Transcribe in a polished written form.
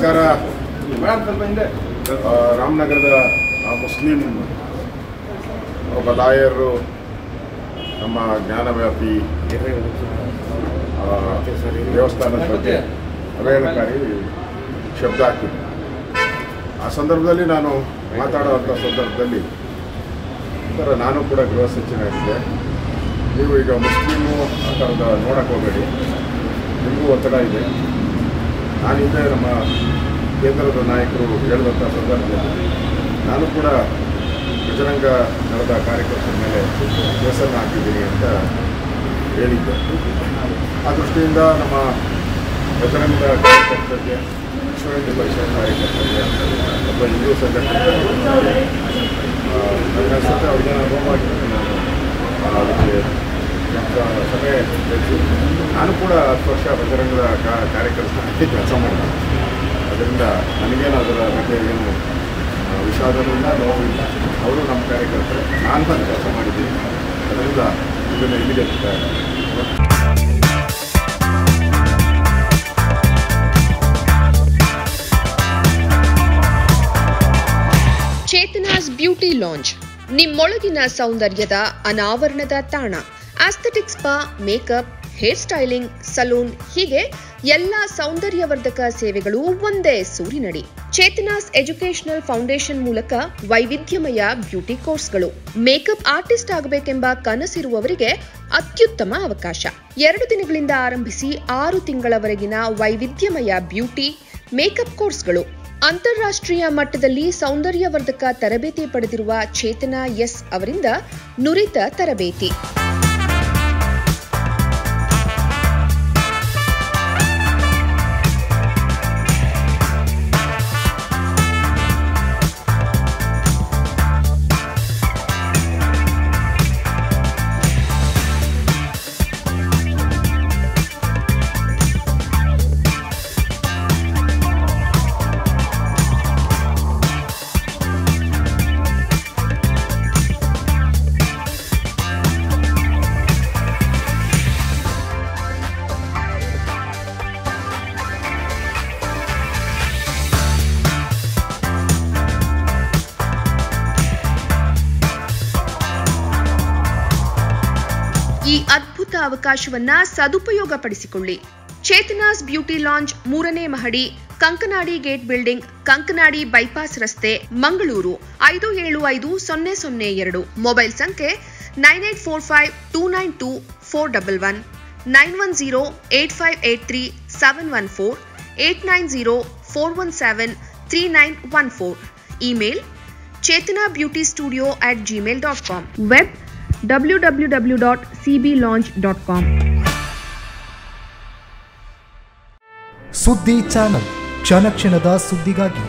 ನಮಸ್ಕಾರ. ರಾಮನಗರದ ಮುಸ್ಲಿಂ ಒಬ್ಬ ಲಾಯರು ನಮ್ಮ ಜ್ಞಾನವ್ಯಾಪಿ ದೇವಸ್ಥಾನದ ಬಗ್ಗೆ ಅವಹೇಳನಕಾರಿ ಶಬ್ದ ಹಾಕಿದ್ದೆ. ಆ ಸಂದರ್ಭದಲ್ಲಿ ನಾನು ಮಾತಾಡುವಂಥ ಸಂದರ್ಭದಲ್ಲಿ ನಾನು ಕೂಡ ಗೃಹ ಸಚಿವನಾಗಿದ್ದೆ. ನೀವು ಈಗ ಮುಸ್ಲಿಮು ಆ ಥರದ ನೋಡಕ್ಕೆ ಹೋಗಬೇಡಿ, ನಿಮಗೂ ಒತ್ತಡ ಇದೆ. ನಾನು ಹಿಂದೆ ನಮ್ಮ ಕೇಂದ್ರದ ನಾಯಕರು ಹೇಳಿದಂಥ ಸಂದರ್ಭದಲ್ಲಿ ನಾನು ಕೂಡ ಬಜರಂಗ ದಳದ ಕಾರ್ಯಕರ್ತರ ಮೇಲೆ ಕೇಸನ್ನು ಹಾಕಿದ್ದೀನಿ ಅಂತ ಹೇಳಿದ್ದೆ. ಆ ದೃಷ್ಟಿಯಿಂದ ನಮ್ಮ ಬಜರಂಗದ ಕಾರ್ಯಕರ್ತರಿಗೆ, ವಿಶ್ವ ಹಿಂದೂ ಪರಿಷತ್ ಕಾರ್ಯಕರ್ತರಿಗೆ, ಒಬ್ಬ ಹಿಂದೂ ಸಂಘಟನೆ ನನ್ನ ಅನ್ಸುತ್ತೆ ಅವ್ರಿಗೆ ನೋವಾಗಿದ್ದು ನಾನು ಅದಕ್ಕೆ ಸಭೆ ನಡೆಸಿ ನಾನು ಕೂಡ 10 ವರ್ಷ ಬಜರಂಗದ ಕಾರ್ಯಕರ್ತರಾಗಿ ಕೆಲಸ ಮಾಡಿದೆ. ಅದರಿಂದ ನನಗೇನು ಅದರ ಬಗ್ಗೆ ಏನು ವಿಷಾದನೂ ಇಲ್ಲ, ನೋವಿಲ್ಲ. ಅವರು ನಮ್ಮ ಕಾರ್ಯಕರ್ತರು, ನಾನು ಬಂದು ಕೆಲಸ ಮಾಡಿದ್ದೀನಿ. ಅದರಿಂದ ಇದನ್ನು ಇಲ್ಲಿಗೆ ಚೇತನಾಸ್ ಬ್ಯೂಟಿ ಲಾಂಜ್, ನಿಮ್ಮೊಳಗಿನ ಸೌಂದರ್ಯದ ಅನಾವರಣದ ತಾಣ. Aesthetic spa, makeup, hair styling, salon, ಹೀಗೆ ಎಲ್ಲಾ ಸೌಂದರ್ಯವರ್ಧಕ ಸೇವೆಗಳು ಒಂದೇ ಸೂರಿನಡಿ. ಚೇತನಾಸ್ ಎಜುಕೇಶನಲ್ ಫೌಂಡೇಶನ್ ಮೂಲಕ ವೈವಿಧ್ಯಮಯ ಬ್ಯೂಟಿ ಕೋರ್ಸ್ಗಳು. ಮೇಕಪ್ ಆರ್ಟಿಸ್ಟ್ ಆಗಬೇಕೆಂಬ ಕನಸಿರುವವರಿಗೆ ಅತ್ಯುತ್ತಮ ಅವಕಾಶ. 2 ದಿನಗಳಿಂದ ಆರಂಭಿಸಿ 6 ತಿಂಗಳವರೆಗಿನ ವೈವಿಧ್ಯಮಯ ಬ್ಯೂಟಿ, ಮೇಕಪ್ ಕೋರ್ಸ್ಗಳು. ಅಂತಾರಾಷ್ಟ್ರೀಯ ಮಟ್ಟದಲ್ಲಿ ಸೌಂದರ್ಯವರ್ಧಕ ತರಬೇತಿ ಪಡೆದಿರುವ ಚೇತನಾ ಎಸ್ ಅವರಿಂದ ನುರಿತ ತರಬೇತಿ. ಈ ಅದ್ಭುತ ಅವಕಾಶವನ್ನ ಸದುಪಯೋಗಪಡಿಸಿಕೊಳ್ಳಿ. ಚೇತನಾಸ್ ಬ್ಯೂಟಿ ಲಾಂಜ್ 3ನೇ ಮಹಡಿ, Kankanadi gate building, Kankanadi bypass ರಸ್ತೆ, ಮಂಗಳೂರು 575002. ಮೊಬೈಲ್ ಸಂಖ್ಯೆ 9845292411, 9108583714, 8904173914. Email chetanabeautystudio@gmail.com. Web www.cblaunch.com. ಸುದ್ದಿ ಚಾನಲ್, ಕ್ಷಣ ಕ್ಷಣದ ಸುದ್ದಿಗಾಗಿ.